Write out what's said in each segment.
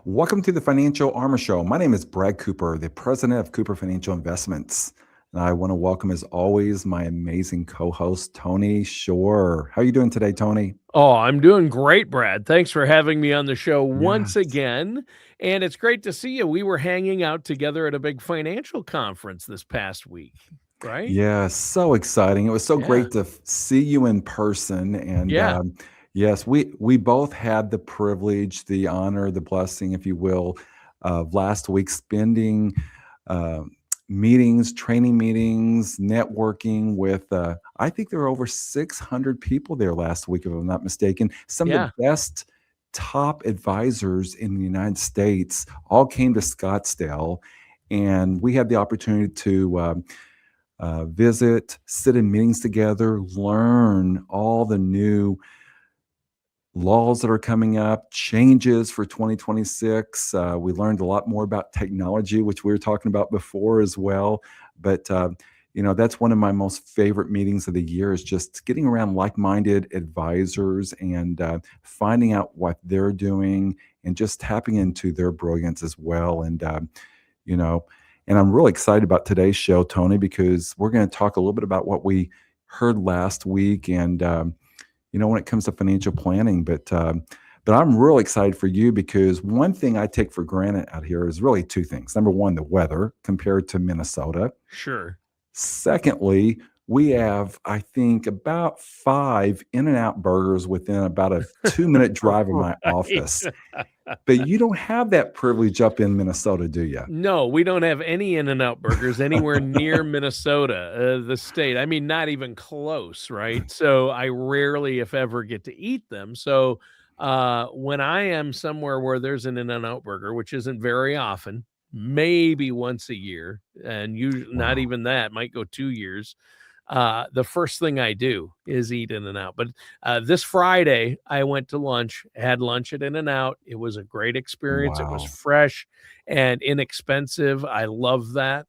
Welcome to the Financial Armor Show. My name is Brad Cooper, the president of Cooper Financial Investments. And I want to welcome, as always, my amazing co-host, Tony Shore. How are you doing today, Tony? Oh, I'm doing great, Brad. Thanks for having me on the show once Yes. again. And it's great to see you. We were hanging out together at a big financial conference this past week, right? Yeah, so exciting. It was so Yeah. great to see you in person. And Yeah. yes, we both had the privilege, the honor, the blessing, if you will, of last week spending uh, meetings, training meetings, networking with, I think there were over 600 people there last week, if I'm not mistaken. Some of the Yeah. best top advisors in the United States all came to Scottsdale, and we had the opportunity to visit, sit in meetings together, learn all the new laws that are coming up, changes for 2026. We learned a lot more about technology, which we were talking about before as well. But that's one of my most favorite meetings of the year is just getting around like-minded advisors and finding out what they're doing and just tapping into their brilliance as well. You know, and I'm really excited about today's show, Tony, because we're going to talk a little bit about what we heard last week and when it comes to financial planning. But I'm really excited for you because one thing I take for granted out here is really two things. Number one, the weather compared to Minnesota. Sure. Secondly, we have, I think, about 5 In-N-Out burgers within about a 2-minute drive of my Right. office. But you don't have that privilege up in Minnesota, do you? No, we don't have any In-N-Out burgers anywhere near Minnesota, the state. I mean, not even close, right? So I rarely, if ever, get to eat them. So when I am somewhere where there's an In-N-Out burger, which isn't very often, maybe once a year, and usually not Wow. even that, might go 2 years. The first thing I do is eat In-N-Out. But this Friday, I went to lunch, had lunch at In-N-Out. It was a great experience. It was Wow. fresh and inexpensive. I love that.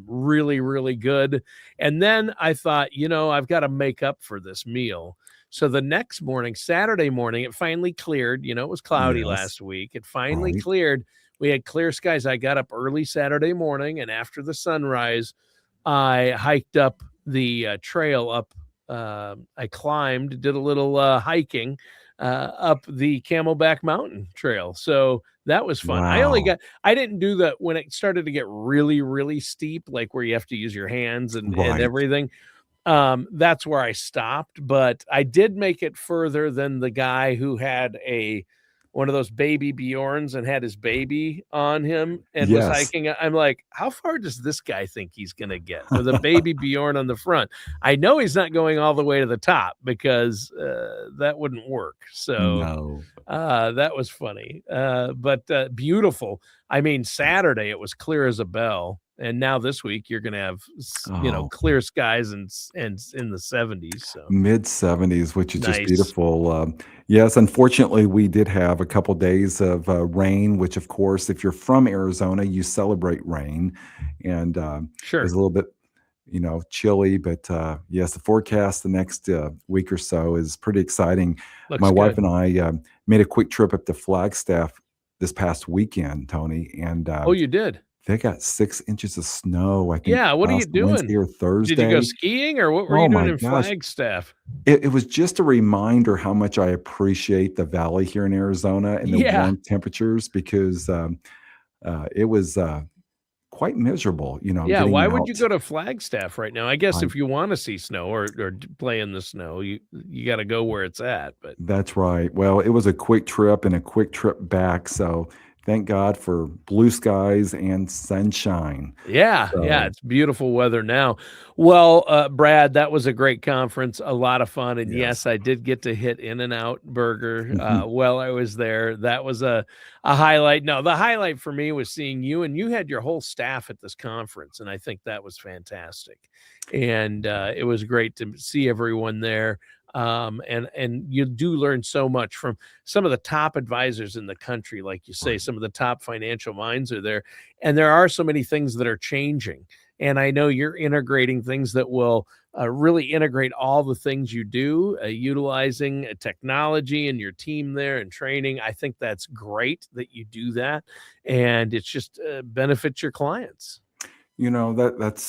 Really, really good. And then I thought, I've got to make up for this meal. So the next morning, Saturday morning, it finally cleared. It was cloudy Yes. last week. It finally Right. cleared. We had clear skies. I got up early Saturday morning, and after the sunrise, I hiked up the trail up. I climbed, did a little hiking up the Camelback Mountain Trail. So that was fun. Wow. I didn't do that when it started to get really, really steep, like where you have to use your hands and Right. everything. That's where I stopped, but I did make it further than the guy who had one of those baby Bjorns and had his baby on him and was Yes. hiking. I'm like, how far does this guy think he's going to get with a baby Bjorn on the front? I know he's not going all the way to the top because that wouldn't work. So No. that was funny, but beautiful. I mean, Saturday it was clear as a bell, and now this week you're going to have Oh, clear skies and in the 70s. So mid-70s, which is just nice. beautiful. Yes, unfortunately, we did have a couple days of rain, which, of course, if you're from Arizona, you celebrate rain, and it was Sure, a little bit, chilly. But yes, the forecast the next week or so is pretty exciting. My looks wife good. and I made a quick trip up to Flagstaff this past weekend, Tony, and Oh, you did? they got 6 inches of snow, I think, Yeah. What are you last Wednesday doing? or Did you go Thursday. skiing or what were Oh you doing my in gosh. Flagstaff? It was just a reminder how much I appreciate the valley here in Arizona and the Yeah. warm temperatures because, it was, quite miserable, Yeah, getting why would you out. go to Flagstaff right now? I guess I if you wanna see snow or play in the snow, you gotta go where it's at, but That's right. Well, it was a quick trip and a quick trip back, so thank God for blue skies and sunshine. yeah, yeah, So, it's beautiful weather now. Well, Brad, that was a great conference, a lot of fun, and yes. yes, I did get to hit In-N-Out Burger, while I was there. That was a highlight. No, the highlight for me was seeing you, and you had your whole staff at this conference, and I think that was fantastic. And, it was great to see everyone there, and you do learn so much from some of the top advisors in the country, like you say, Right. some of the top financial minds are there, and there are so many things that are changing. and I know you're integrating things that will really integrate all the things you do, utilizing technology and your team there and training. I think that's great that you do that, and it's just benefits your clients. That's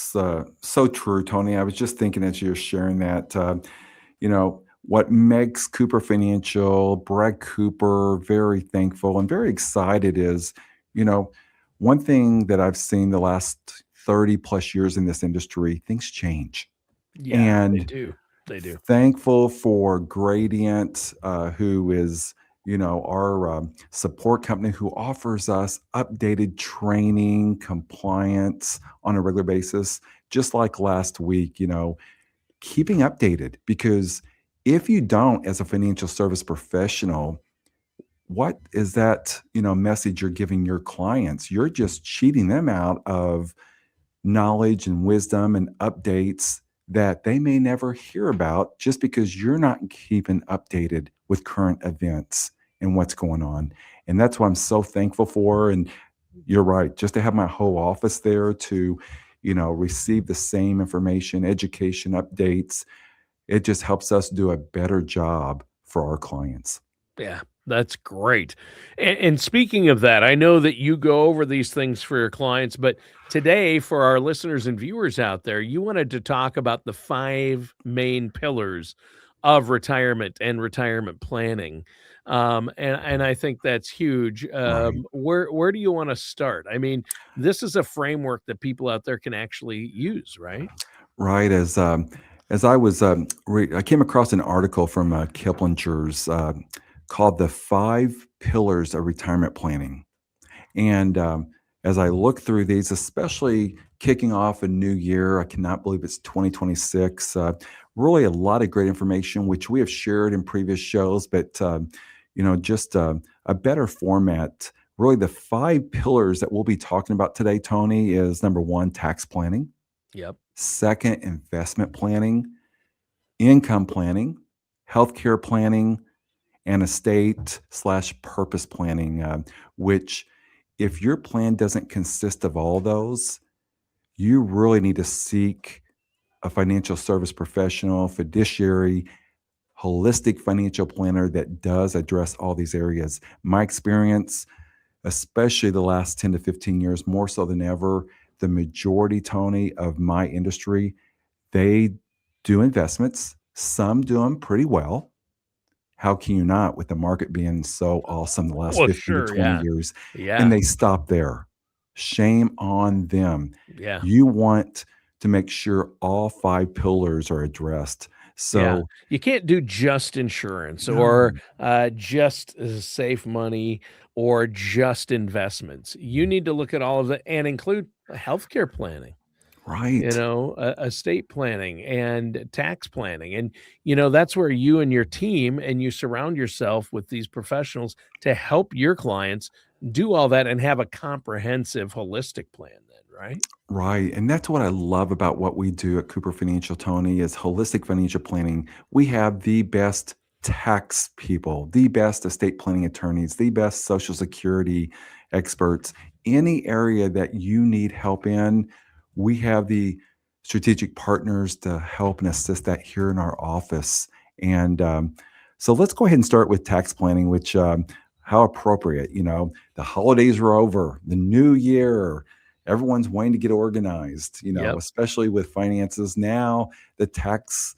so true, Tony. I was just thinking as you're sharing that, what makes Cooper Financial, Brad Cooper, very thankful and very excited is, you know, one thing that I've seen the last 30 plus years in this industry, things change. Yeah, they And do. They do. thankful for Gradient, who is, our support company who offers us updated training, compliance on a regular basis. Just like last week, keeping updated because if you don't, as a financial service professional, what is that, message you're giving your clients? You're just cheating them out of knowledge and wisdom and updates that they may never hear about just because you're not keeping updated with current events and what's going on. And that's what I'm so thankful for. And you're right, just to have my whole office there to, receive the same information, education, updates, it just helps us do a better job for our clients. Yeah, that's great. And speaking of that, I know that you go over these things for your clients, but today, for our listeners and viewers out there, you wanted to talk about the five main pillars of retirement and retirement planning. And I think that's huge. Right. Where do you want to start? I mean, this is a framework that people out there can actually use, right? Right. As I came across an article from Kiplinger's called "The Five Pillars of Retirement Planning," and as I look through these, especially kicking off a new year, I cannot believe it's 2026. Really, a lot of great information which we have shared in previous shows, but just a better format. Really, the five pillars that we'll be talking about today, Tony, is number one, tax planning. Yep. Second, investment planning, income planning, healthcare planning, and estate/purpose planning, which if your plan doesn't consist of all those, you really need to seek a financial service professional, fiduciary, holistic financial planner that does address all these areas. My experience, especially the last 10 to 15 years, more so than ever, the majority, Tony, of my industry, they do investments. Some do them pretty well. How can you not with the market being so awesome the last Well, 15 to sure. 20 Yeah. years? And Yeah. they stop there. Shame on them. Yeah. You want to make sure all five pillars are addressed. Yeah, So, you can't do just insurance or, no, just, safe money or just investments. You need to look at all of it and include healthcare planning, right. estate planning and tax planning, and, that's where you and your team and you surround yourself with these professionals to help your clients do all that and have a comprehensive holistic plan then, right? Right. And that's what I love about what we do at Cooper Financial, Tony, is holistic financial planning. We have the best tax people, the best estate planning attorneys, the best social security experts. Any area that you need help in, we have the strategic partners to help and assist that here in our office. And so let's go ahead and start with tax planning, which how appropriate, the holidays are over, the new year, everyone's wanting to get organized, Yep. especially with finances. Now the tax,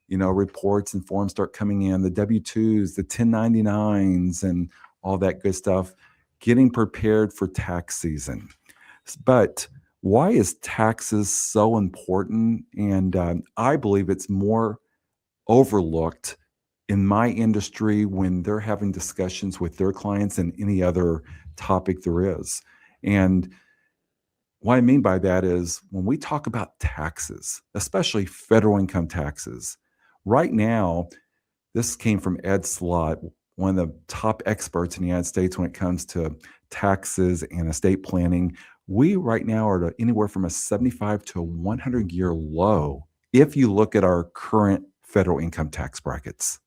reports and forms start coming in, the W-2s, the 1099s, and all that good stuff, getting prepared for tax season. But why is taxes so important? And I believe it's more overlooked in my industry when they're having discussions with their clients than any other topic there is. And what I mean by that is when we talk about taxes, especially federal income taxes, right now, this came from Ed Slott, one of the top experts in the United States when it comes to taxes and estate planning. We right now are at anywhere from a 75 to a 100-year low if you look at our current federal income tax brackets.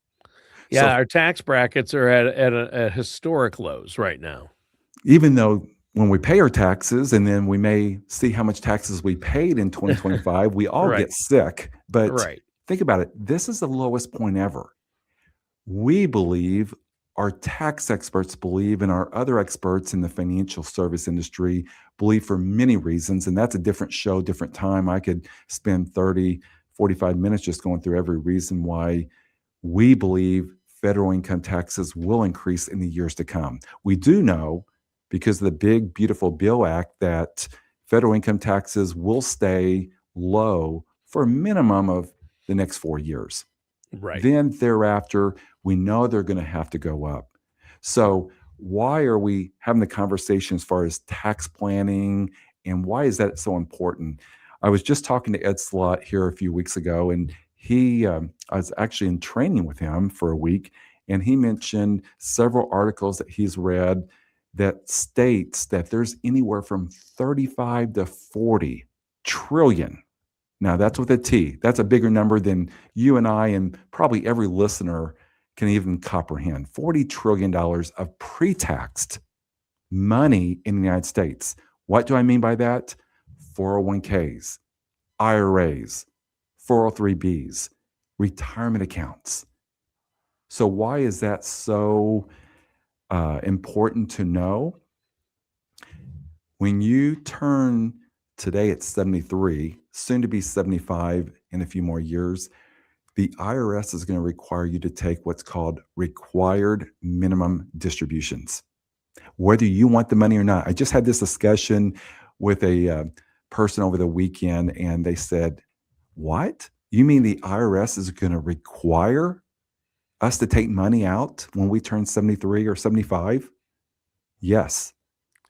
So Yeah, our tax brackets are at historic lows right now. even though when we pay our taxes, and then we may see how much taxes we paid in 2025, we all Right. get sick. But Right. think about it, this is the lowest point ever. We believe, our tax experts believe, and our other experts in the financial service industry believe for many reasons. And that's a different show, different time. I could spend 30, 45 minutes just going through every reason why we believe federal income taxes will increase in the years to come. We do know, because of the big, beautiful Bill Act, that federal income taxes will stay low for a minimum of the next 4 years. Right. Then thereafter, we know they're going to have to go up. So, why are we having the conversation as far as tax planning, and why is that so important? I was just talking to Ed Slott here a few weeks ago, and I was actually in training with him for a week, and he mentioned several articles that he's read that states that there's anywhere from 35 to 40 trillion. Now, that's with a T. That's a bigger number than you and I and probably every listener can even comprehend. $40 trillion of pre-taxed money in the United States. What do I mean by that? 401ks, IRAs, 403bs, retirement accounts. So, why is that so important to know? When you turn today at 73, soon to be 75 in a few more years, the IRS is going to require you to take what's called required minimum distributions, whether you want the money or not. I just had this discussion with a person over the weekend, and they said, "What? You mean the IRS is going to require us to take money out when we turn 73 or 75?" Yes.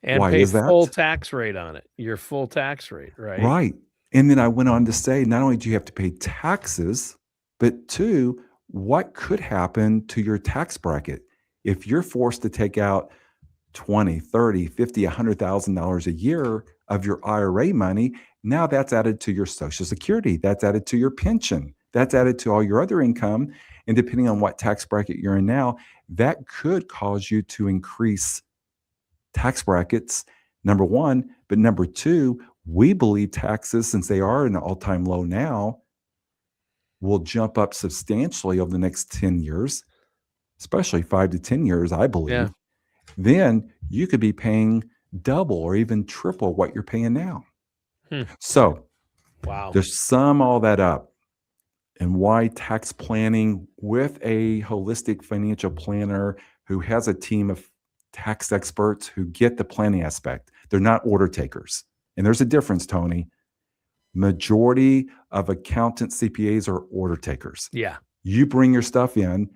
And Why pay is full that? tax rate on it, your full tax rate, right? Right. And then I went on to say, not only do you have to pay taxes, but two, what could happen to your tax bracket if you're forced to take out 20, 30, 50, $100,000 a year of your IRA money? Now that's added to your Social Security, that's added to your pension, that's added to all your other income. And depending on what tax bracket you're in now, that could cause you to increase tax brackets, number one. But number two, we believe taxes, since they are at an all-time low now, will jump up substantially over the next 10 years, especially 5 to 10 years, I Yeah. believe. Then you could be paying double or even triple what you're paying now. Hmm. So Wow. to sum all that up, and why tax planning with a holistic financial planner who has a team of tax experts who get the planning aspect. They're not order takers. And there's a difference, Tony. Majority of accountants, CPAs are order takers. Yeah. You bring your stuff in,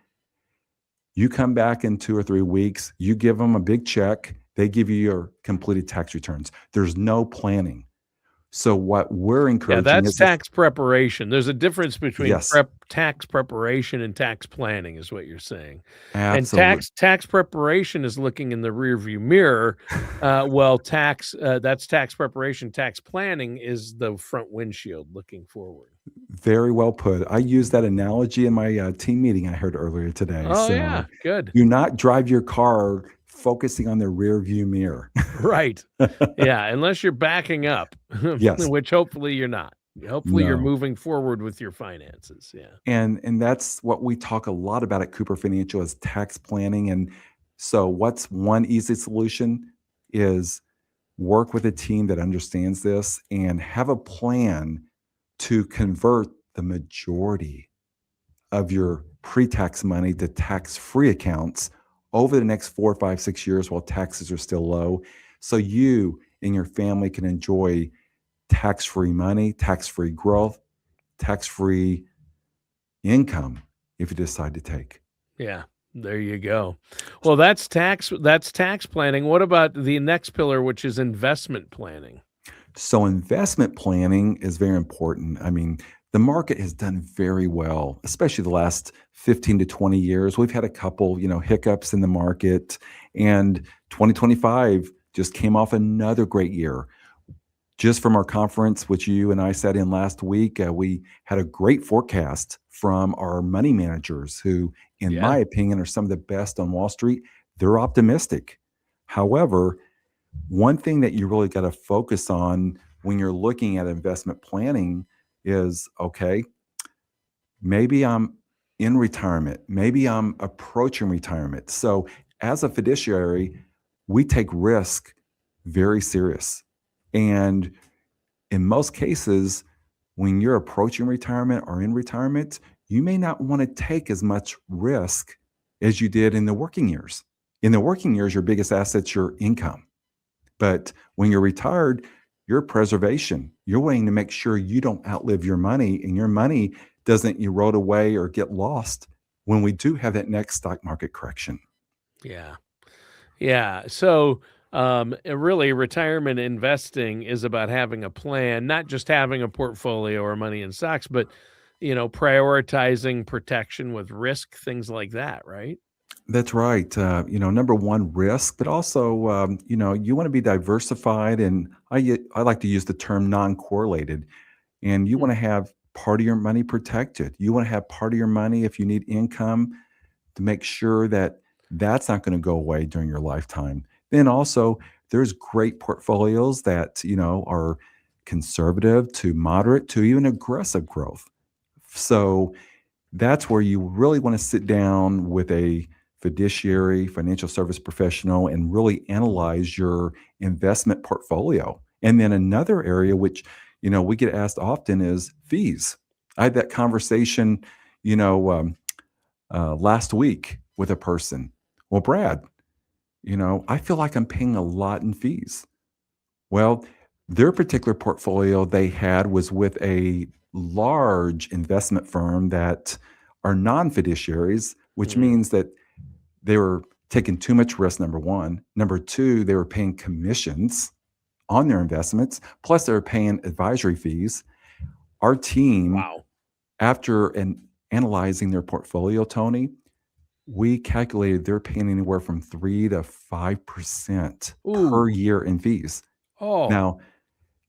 you come back in 2 or 3 weeks, you give them a big check, they give you your completed tax returns. There's no planning. So what we're Yeah, encouraging that's is this. tax preparation. There's a difference between Yes, tax preparation and tax planning is what you're saying. And absolutely. tax preparation is looking in the rearview mirror. Well, that's tax preparation. Tax planning is the front windshield looking forward. Very well put. I used that analogy in my team meeting I heard earlier today. Oh So yeah, good. do not drive your car focusing on the rear view mirror. Right. Yeah, unless you're backing up, Yes. which hopefully you're not. Hopefully you're No. moving forward with your finances. Yeah. And that's what we talk a lot about at Cooper Financial is tax planning. And so what's one easy solution is work with a team that understands this and have a plan to convert the majority of your pre-tax money to tax-free accounts over the next 4, 5, 6 years while taxes are still low, so you and your family can enjoy tax-free money, tax-free growth, tax-free income if you decide to take. Yeah, there you go. Well, that's tax planning. What about the next pillar, which is investment planning? So investment planning is very important. I mean, the market has done very well, especially the last 15 to 20 years. We've had a couple, hiccups in the market, and 2025 just came off another great year. Just from our conference, which you and I sat in last week, we had a great forecast from our money managers who, in Yeah. my opinion, are some of the best on Wall Street. They're optimistic. However, One thing that you really got to focus on when you're looking at investment planning is, okay, maybe I'm in retirement, maybe I'm approaching retirement. So as a fiduciary, we take risk very serious. And in most cases, when you're approaching retirement or in retirement, you may not want to take as much risk as you did in the working years. In the working years, your biggest asset's your income. But when you're retired, your preservation, you're wanting to make sure you don't outlive your money and your money doesn't erode away or get lost when we do have that next stock market correction. Yeah. Yeah. So, really, retirement investing is about having a plan, not just having a portfolio or money in stocks, but, prioritizing protection with risk, things like that, right? That's right. Number one, risk, but also, you want to be diversified. And I like to use the term non correlated. And you Mm. want to have part of your money protected. You want to have part of your money if you need income to make sure that that's not going to go away during your lifetime. Then also, there's great portfolios that, are conservative to moderate to even aggressive growth. So that's where you really want to sit down with a fiduciary, financial service professional, and really analyze your investment portfolio. And then another area which, we get asked often is fees. I had that conversation, you know, um, last week with a person. Well, Brad, I feel like I'm paying a lot in fees. Well, their particular portfolio they had was with a large investment firm that are non fiduciaries, which Mm. means that they were taking too much risk, number one. Number two, they were paying commissions on their investments, plus they were paying advisory fees. Our team, Wow. after analyzing their portfolio, Tony, we calculated they're paying anywhere from 3 to 5% per Ooh. year in fees. Oh, Now,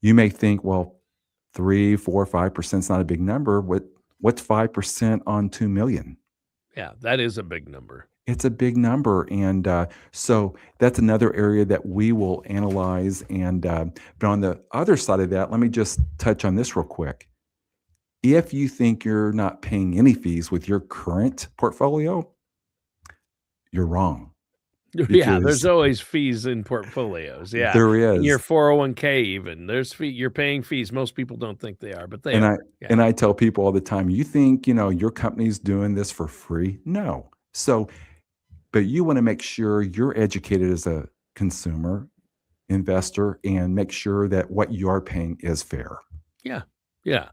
you may think, well, 3, 4, 5% is not a big number. What's 5% on 2 million? yeah, that is a big number. It's a big number, and so that's another area that we will analyze. And but on the other side of that, let me just touch on this real quick. If you think you're not paying any fees with your current portfolio, you're wrong Yeah, there's because always fees in portfolios, yeah. there In your is. 401k even, there's you're paying fees. Most people don't think they are, but they And are. I Yeah. and I tell people all the time, you think, your company's doing this for free? No. So, but you want to make sure you're educated as a consumer, investor, and make sure that what you are paying is fair. Yeah. Yeah.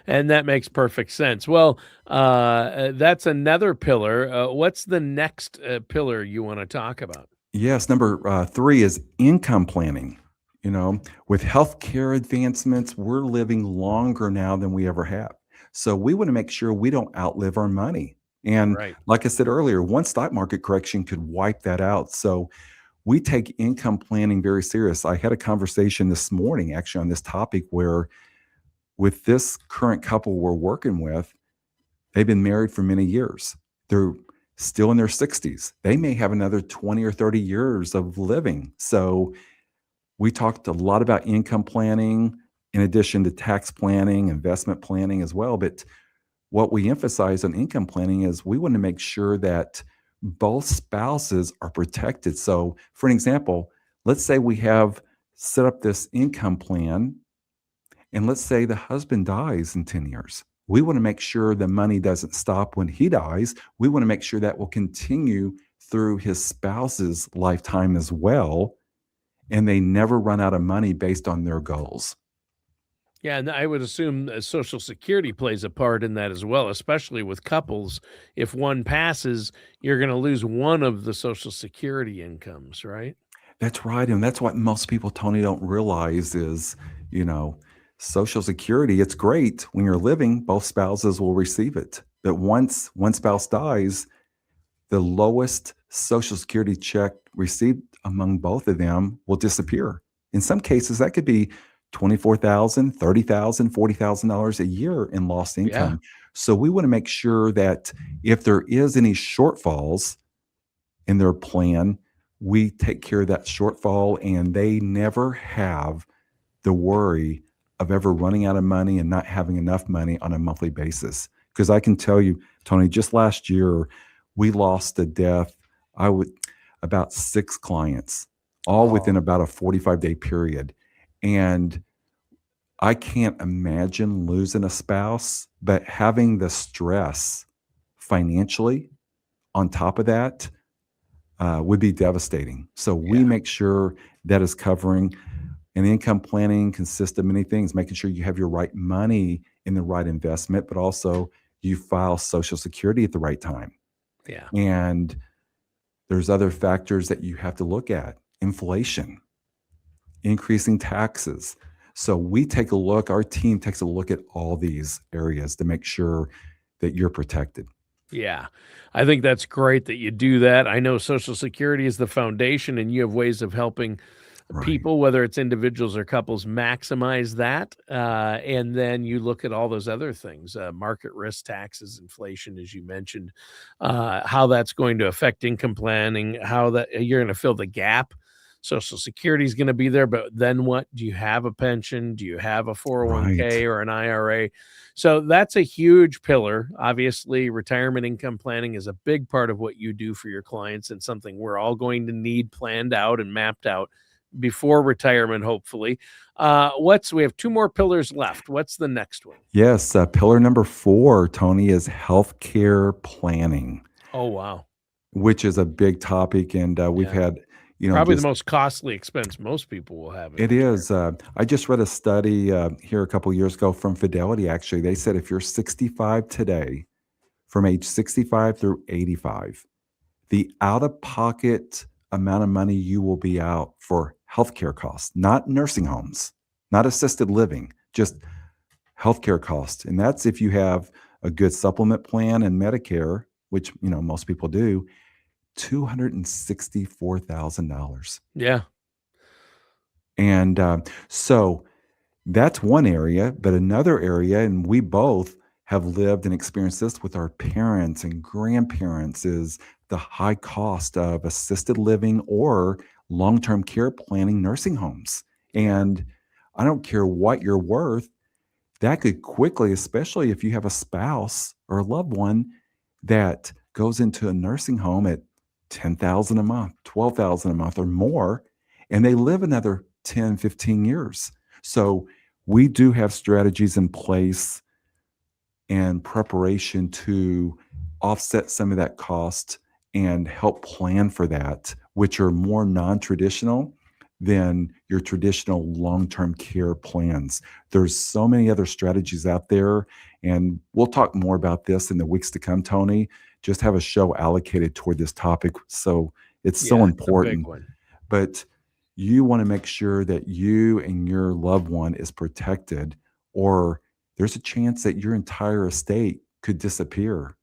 And that makes perfect sense. Well, that's another pillar. What's the next pillar you want to talk about? Yes, number three is income planning. With healthcare advancements, we're living longer now than we ever have. So we want to make sure we don't outlive our money. And Right. like I said earlier, one stock market correction could wipe that out. So we take income planning very serious. I had a conversation this morning actually on this topic where with this current couple we're working with, they've been married for many years. They're still in their 60s. They may have another 20 or 30 years of living. So we talked a lot about income planning in addition to tax planning, investment planning as well. But what we emphasize on income planning is we want to make sure that both spouses are protected. So, for an example, let's say we have set up this income plan, and let's say the husband dies in 10 years. We want to make sure the money doesn't stop when he dies. We want to make sure that will continue through his spouse's lifetime as well. And they never run out of money based on their goals. Yeah, and I would assume Social Security plays a part in that as well, especially with couples. If one passes, you're going to lose one of the Social Security incomes, right? That's right. And that's what most people, Tony, don't realize is, you know, Social Security, it's great when you're living, both spouses will receive it. But once one spouse dies, the lowest Social Security check received among both of them will disappear. In some cases, that could be 24,000, 30,000, $40,000 a year in lost Yeah. income. So we want to make sure that if there is any shortfalls in their plan, we take care of that shortfall, and they never have the worry of ever running out of money and not having enough money on a monthly basis. Because I can tell you, Tony, just last year, we lost to death, I would about 6 clients, all within Oh, about a 45-day period. And I can't imagine losing a spouse, but having the stress financially on top of that would be devastating. So we yeah. make sure that is covering. And income planning consists of many things, making sure you have your right money in the right investment, but also you file Social Security at the right time. Yeah. And there's other factors that you have to look at: inflation, increasing taxes. So we take a look, our team takes a look at all these areas to make sure that you're protected. Yeah. I think that's great that you do that. I know Social Security is the foundation, and you have ways of helping Right. people, whether it's individuals or couples, maximize that. And then you look at all those other things, market risk, taxes, inflation, as you mentioned, how that's going to affect income planning, how that you're going to fill the gap. Social Security is going to be there, but then what? Do you have a pension? Do you have a Right. 401k or an IRA? So that's a huge pillar. Obviously, retirement income planning is a big part of what you do for your clients, and something we're all going to need planned out and mapped out before retirement, hopefully. What's We have 2 more pillars left. What's the next one? Yes. Pillar number 4, Tony, is healthcare planning, Oh, wow. which is a big topic. And we've Yeah. had, Probably the just most costly expense most people will have in it is. retirement. I just read a study here a couple years ago from Fidelity. Actually, they said if you're 65 today, from age 65 through 85, the out of pocket amount of money you will be out for healthcare costs, not nursing homes, not assisted living, just healthcare costs. And that's if you have a good supplement plan and Medicare, which most people do, $264,000. Yeah. And so that's one area, but another area, and we both have lived and experienced this with our parents and grandparents, is the high cost of assisted living or long term care planning nursing homes. Yeah. And I don't care what you're worth, that could quickly, especially if you have a spouse or a loved one that goes into a nursing home at 10,000 a month, 12,000 a month or more, and they live another 10, 15 years. So we do have strategies in place and preparation to offset some of that cost and help plan for that, which are more non-traditional than your traditional long-term care plans. There's so many other strategies out there, and we'll talk more about this in the weeks to come, Tony. Just have a show allocated toward this topic. So it's so Yeah, it's a big important. one. But you want to make sure that you and your loved one is protected, or there's a chance that your entire estate could disappear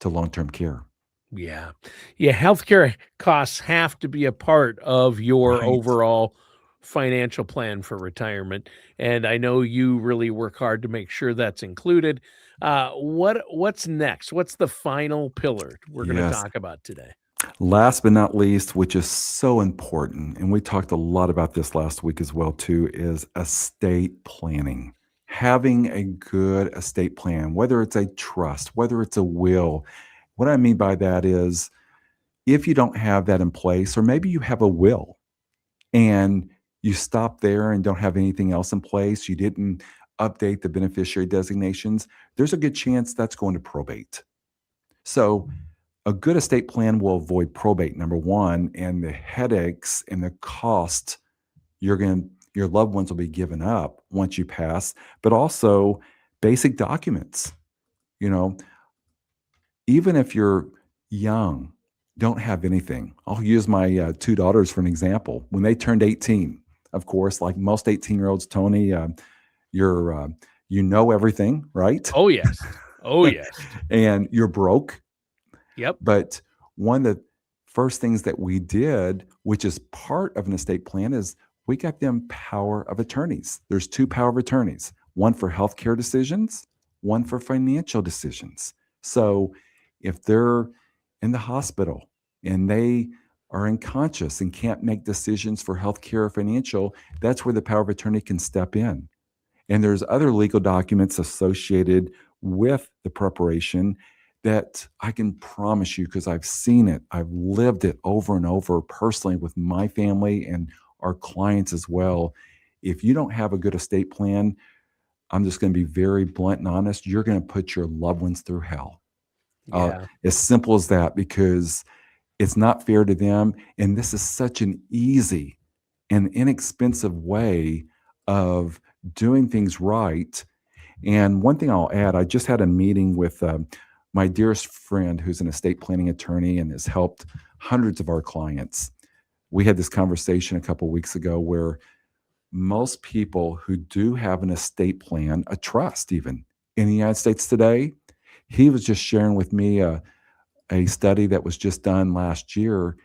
to long-term care. Yeah. Yeah, healthcare costs have to be a part of your Right. overall financial plan for retirement, and I know you really work hard to make sure that's included. What's next? What's the final pillar we're gonna Yes. talk about today? Last but not least, which is so important, and we talked a lot about this last week as well too, is estate planning. Having a good estate plan, whether it's a trust, whether it's a will. What I mean by that is if you don't have that in place, or maybe you have a will and you stop there and don't have anything else in place, you didn't update the beneficiary designations, there's a good chance that's going to probate. So, a good estate plan will avoid probate, number one, and the headaches and the cost your loved ones will be given up once you pass, but also basic documents. You know, even if you're young, don't have anything. I'll use my 2 daughters for an example. When they turned 18, of course, like most 18-year-olds, Tony, you're you know everything, right? Oh, yes. Oh, yes. And you're broke. Yep. But one of the first things that we did, which is part of an estate plan, is we got them power of attorneys. There's 2 power of attorneys, one for healthcare decisions, one for financial decisions. So if they're in the hospital and they are unconscious and can't make decisions for healthcare or financial, that's where the power of attorney can step in. And there's other legal documents associated with the preparation that I can promise you, because I've seen it, I've lived it over and over personally with my family and our clients as well. If you don't have a good estate plan, I'm just going to be very blunt and honest, you're going to put your loved ones through hell. Yeah. As simple as that, because it's not fair to them. And this is such an easy and inexpensive way of doing things right. And one thing I'll add, I just had a meeting with my dearest friend who's an estate planning attorney and has helped hundreds of our clients. We had this conversation a couple weeks ago where most people who do have an estate plan, a trust even in the United States today, he was just sharing with me a study that was just done last year.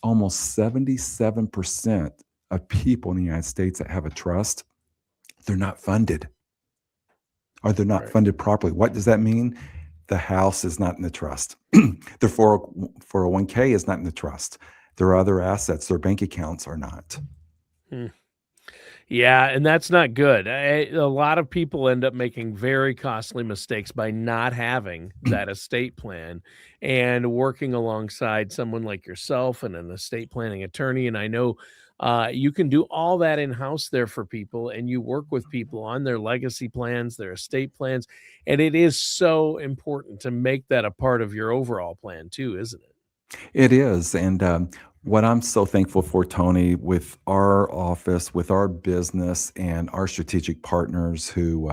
Almost 77% of people in the United States that have a trust, they're not funded, or they're not Right. funded properly. What does that mean? The house is not in the trust. Their 401k is not in the trust. Their other assets, their bank accounts are not. Hmm. Yeah, and that's not good. A lot of people end up making very costly mistakes by not having that estate plan and working alongside someone like yourself and an estate planning attorney. And I know you can do all that in house there for people, and you work with people on their legacy plans, their estate plans. And it is so important to make that a part of your overall plan, too, isn't it? It is. And what I'm so thankful for, Tony, with our office, with our business, and our strategic partners who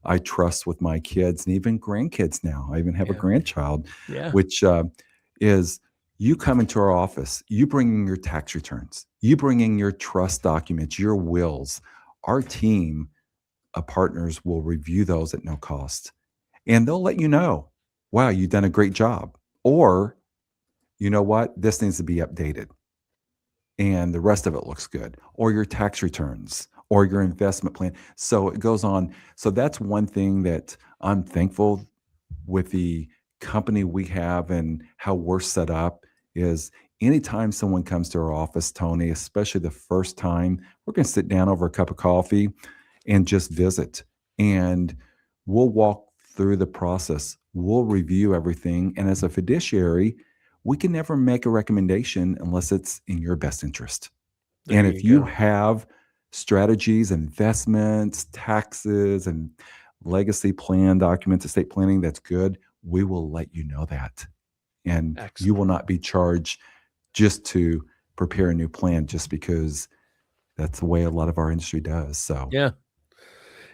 I trust with my kids and even grandkids now. I even have a Yeah. grandchild, Yeah. which is you come into our office, you bring in your tax returns, you bring in your trust documents, your wills. Our team of partners will review those at no cost. And they'll let you know, wow, you've done a great job. Or, you know what, this needs to be updated and the rest of it looks good, or your tax returns, or your investment plan. So it goes on. So that's one thing that I'm thankful with the company we have and how we're set up is anytime someone comes to our office, Tony, especially the first time, we're going to sit down over a cup of coffee and just visit. And we'll walk through the process. We'll review everything. And as a fiduciary, we can never make a recommendation unless it's in your best interest. There And you if you go. have strategies, investments, taxes, and legacy plan documents, estate planning, that's good, we will let you know that. And you will Excellent. not be charged just to prepare a new plan just because that's the way a lot of our industry does. So, Yeah.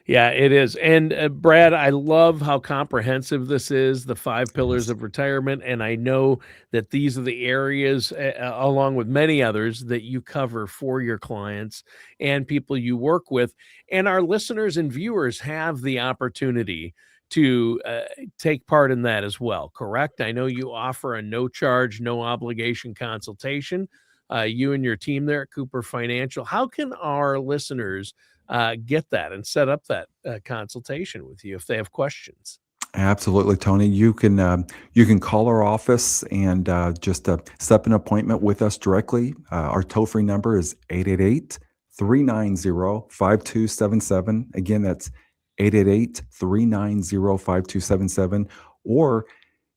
Yeah, it is. And Brad, I love how comprehensive this is, the five pillars yes. of retirement. And I know that these are the areas, along with many others, that you cover for your clients and people you work with. And our listeners and viewers have the opportunity to take part in that as well, correct? I know you offer a no charge, no obligation consultation. You and your team there at Cooper Financial. How can our listeners get that and set up that consultation with you if they have questions? Absolutely, Tony. You can call our office and just set up an appointment with us directly. Our toll free number is 888-390-5277. Again, that's 888-390-5277. Or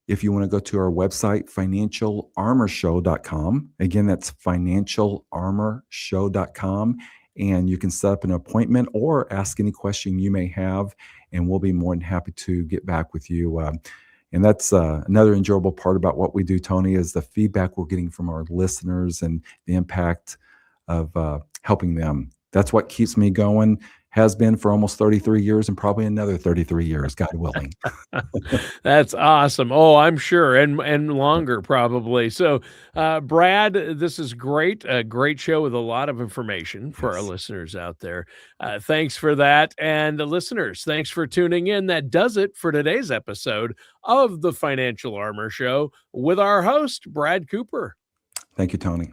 if you want to go to our website, financialarmorshow.com. Again, that's financialarmorshow.com. And you can set up an appointment or ask any question you may have, and we'll be more than happy to get back with you. And that's another enjoyable part about what we do, Tony, is the feedback we're getting from our listeners and the impact of helping them. That's what keeps me going, has been for almost 33 years and probably another 33 years, God willing. That's awesome. Oh, I'm sure, and longer probably. So, Brad, this is great. A great show with a lot of information for our Yes. listeners out there. Thanks for that, and the listeners, thanks for tuning in. That does it for today's episode of the Financial Armor Show with our host, Brad Cooper. Thank you, Tony.